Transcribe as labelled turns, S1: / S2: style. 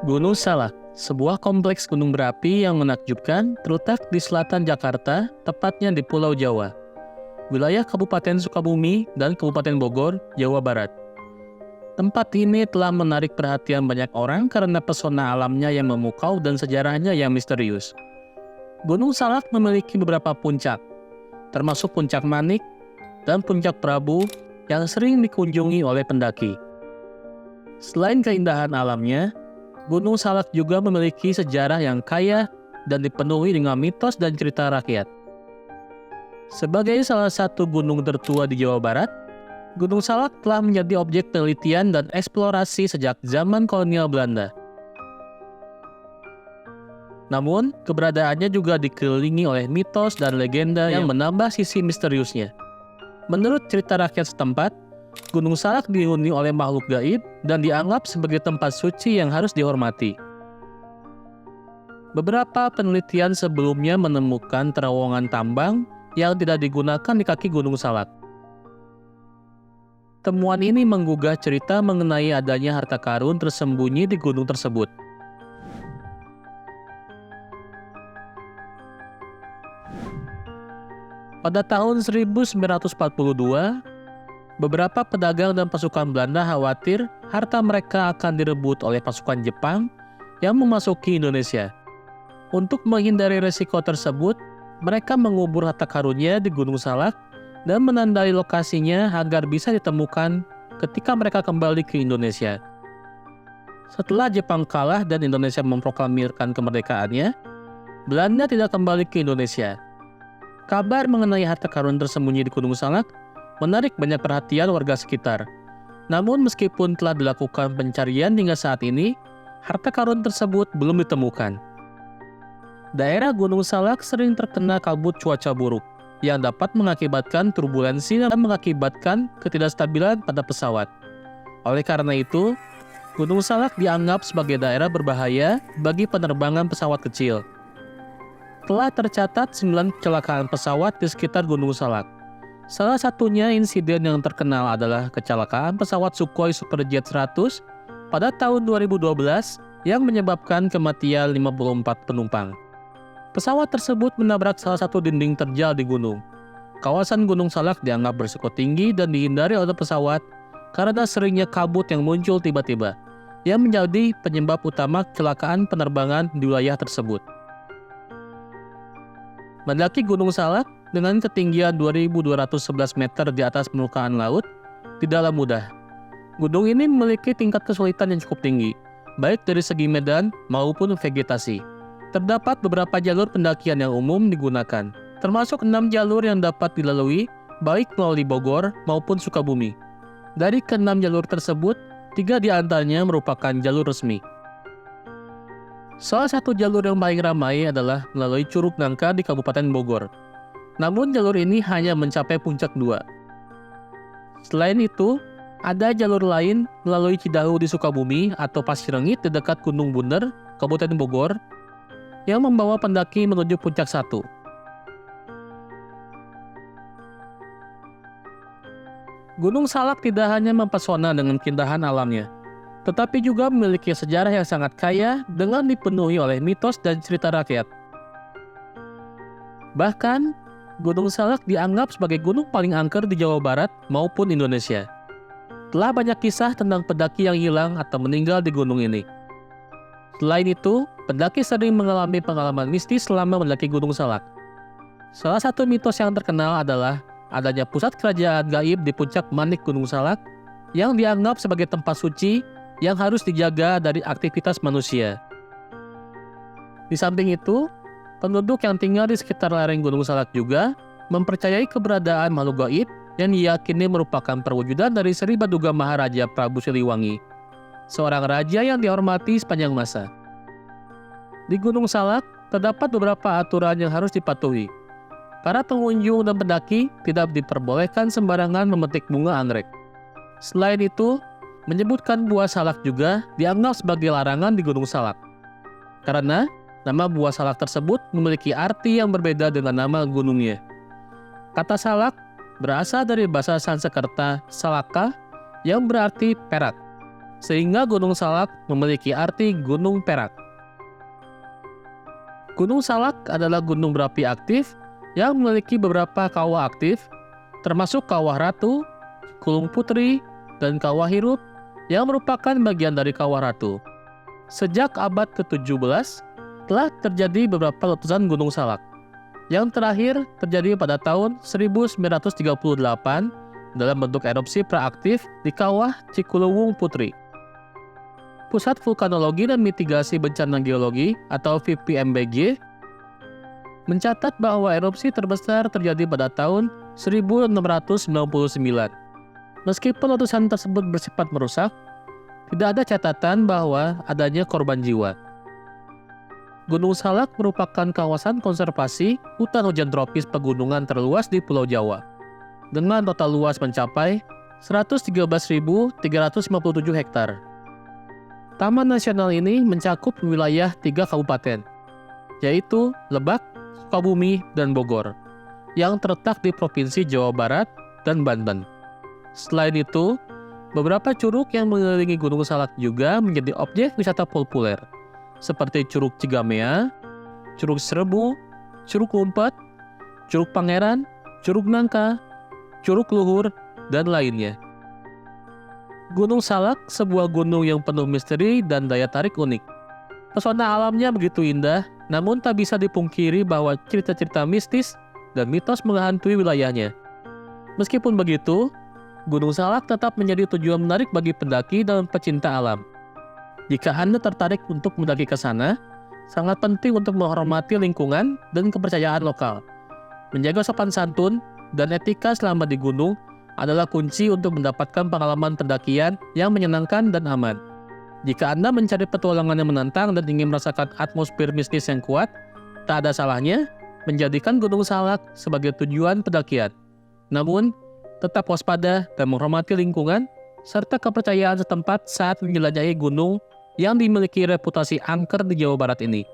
S1: Gunung Salak, sebuah kompleks gunung berapi yang menakjubkan, terletak di selatan Jakarta, tepatnya di Pulau Jawa, wilayah Kabupaten Sukabumi dan Kabupaten Bogor, Jawa Barat. Tempat ini telah menarik perhatian banyak orang karena pesona alamnya yang memukau dan sejarahnya yang misterius. Gunung Salak memiliki beberapa puncak, termasuk Puncak Manik dan Puncak Prabu yang sering dikunjungi oleh pendaki. Selain keindahan alamnya, Gunung Salak juga memiliki sejarah yang kaya dan dipenuhi dengan mitos dan cerita rakyat. Sebagai salah satu gunung tertua di Jawa Barat, Gunung Salak telah menjadi objek penelitian dan eksplorasi sejak zaman kolonial Belanda. Namun, keberadaannya juga dikelilingi oleh mitos dan legenda yang menambah sisi misteriusnya. Menurut cerita rakyat setempat, Gunung Salak dihuni oleh makhluk gaib dan dianggap sebagai tempat suci yang harus dihormati. Beberapa penelitian sebelumnya menemukan terowongan tambang yang tidak digunakan di kaki Gunung Salak. Temuan ini menggugah cerita mengenai adanya harta karun tersembunyi di gunung tersebut. Pada tahun 1942, beberapa pedagang dan pasukan Belanda khawatir harta mereka akan direbut oleh pasukan Jepang yang memasuki Indonesia. Untuk menghindari resiko tersebut, mereka mengubur harta karunnya di Gunung Salak dan menandai lokasinya agar bisa ditemukan ketika mereka kembali ke Indonesia. Setelah Jepang kalah dan Indonesia memproklamirkan kemerdekaannya, Belanda tidak kembali ke Indonesia. Kabar mengenai harta karun tersembunyi di Gunung Salak menarik banyak perhatian warga sekitar. Namun meskipun telah dilakukan pencarian hingga saat ini, harta karun tersebut belum ditemukan. Daerah Gunung Salak sering terkena kabut cuaca buruk yang dapat mengakibatkan turbulensi dan mengakibatkan ketidakstabilan pada pesawat. Oleh karena itu, Gunung Salak dianggap sebagai daerah berbahaya bagi penerbangan pesawat kecil. Telah tercatat 9 kecelakaan pesawat di sekitar Gunung Salak. Salah satunya insiden yang terkenal adalah kecelakaan pesawat Sukhoi Superjet 100 pada tahun 2012 yang menyebabkan kematian 54 penumpang. Pesawat tersebut menabrak salah satu dinding terjal di gunung. Kawasan Gunung Salak dianggap berisiko tinggi dan dihindari oleh pesawat karena seringnya kabut yang muncul tiba-tiba, yang menjadi penyebab utama kecelakaan penerbangan di wilayah tersebut. Mendaki Gunung Salak dengan ketinggian 2.211 meter di atas permukaan laut tidaklah mudah. Gunung ini memiliki tingkat kesulitan yang cukup tinggi, baik dari segi medan maupun vegetasi. Terdapat beberapa jalur pendakian yang umum digunakan, termasuk 6 jalur yang dapat dilalui baik melalui Bogor maupun Sukabumi. Dari ke-6 jalur tersebut, 3 di antaranya merupakan jalur resmi. Salah satu jalur yang paling ramai adalah melalui Curug Nangka di Kabupaten Bogor. Namun jalur ini hanya mencapai puncak 2. Selain itu, ada jalur lain melalui Cidahu di Sukabumi atau Pasirengit di dekat Gunung Bunder, Kabupaten Bogor, yang membawa pendaki menuju puncak 1. Gunung Salak tidak hanya mempesona dengan keindahan alamnya, tetapi juga memiliki sejarah yang sangat kaya dengan dipenuhi oleh mitos dan cerita rakyat. Bahkan, Gunung Salak dianggap sebagai gunung paling angker di Jawa Barat maupun Indonesia. Telah banyak kisah tentang pendaki yang hilang atau meninggal di gunung ini. Selain itu, pendaki sering mengalami pengalaman mistis selama mendaki Gunung Salak. Salah satu mitos yang terkenal adalah adanya pusat kerajaan gaib di puncak Manik Gunung Salak yang dianggap sebagai tempat suci yang harus dijaga dari aktivitas manusia. Di samping itu, penduduk yang tinggal di sekitar lereng Gunung Salak juga mempercayai keberadaan makhluk gaib yang diyakini merupakan perwujudan dari Sri Baduga Maharaja Prabu Siliwangi, seorang raja yang dihormati sepanjang masa. Di Gunung Salak, terdapat beberapa aturan yang harus dipatuhi. Para pengunjung dan pendaki tidak diperbolehkan sembarangan memetik bunga anggrek. Selain itu, menyebutkan buah salak juga dianggap sebagai larangan di Gunung Salak. Karena nama buah salak tersebut memiliki arti yang berbeda dengan nama gunungnya. Kata salak berasal dari bahasa Sanskerta salaka yang berarti perak. sehingga Gunung Salak memiliki arti gunung perak. Gunung Salak adalah gunung berapi aktif yang memiliki beberapa kawah aktif, termasuk Kawah Ratu, Cikulung Putri, dan Kawah Hirup yang merupakan bagian dari Kawah Ratu. Sejak abad ke-17, telah terjadi beberapa letusan Gunung Salak. Yang terakhir terjadi pada tahun 1938 dalam bentuk erupsi praaktif di Kawah Cikulung Putri. Pusat Vulkanologi dan Mitigasi Bencana Geologi atau VPMBG mencatat bahwa erupsi terbesar terjadi pada tahun 1699. Meskipun letusan tersebut bersifat merusak, tidak ada catatan bahwa adanya korban jiwa. Gunung Salak merupakan kawasan konservasi hutan hujan tropis pegunungan terluas di Pulau Jawa, dengan total luas mencapai 113.357 hektar. Taman nasional ini mencakup wilayah 3 kabupaten, yaitu Lebak, Sukabumi, dan Bogor, yang terletak di Provinsi Jawa Barat dan Banten. Selain itu, beberapa curug yang mengelilingi Gunung Salak juga menjadi objek wisata populer, seperti Curug Cigamea, Curug Serbu, Curug Lumpet, Curug Pangeran, Curug Nangka, Curug Luhur, dan lainnya. Gunung Salak sebuah gunung yang penuh misteri dan daya tarik unik. Pesona alamnya begitu indah, namun tak bisa dipungkiri bahwa cerita-cerita mistis dan mitos menghantui wilayahnya. Meskipun begitu, Gunung Salak tetap menjadi tujuan menarik bagi pendaki dan pecinta alam. Jika Anda tertarik untuk mendaki ke sana, sangat penting untuk menghormati lingkungan dan kepercayaan lokal. Menjaga sopan santun dan etika selama di gunung adalah kunci untuk mendapatkan pengalaman pendakian yang menyenangkan dan aman. Jika Anda mencari petualangan yang menantang dan ingin merasakan atmosfer mistis yang kuat, tak ada salahnya menjadikan Gunung Salak sebagai tujuan pendakian. Namun, tetap waspada dan menghormati lingkungan serta kepercayaan setempat saat menjelajahi gunung yang dimiliki reputasi angker di Jawa Barat ini.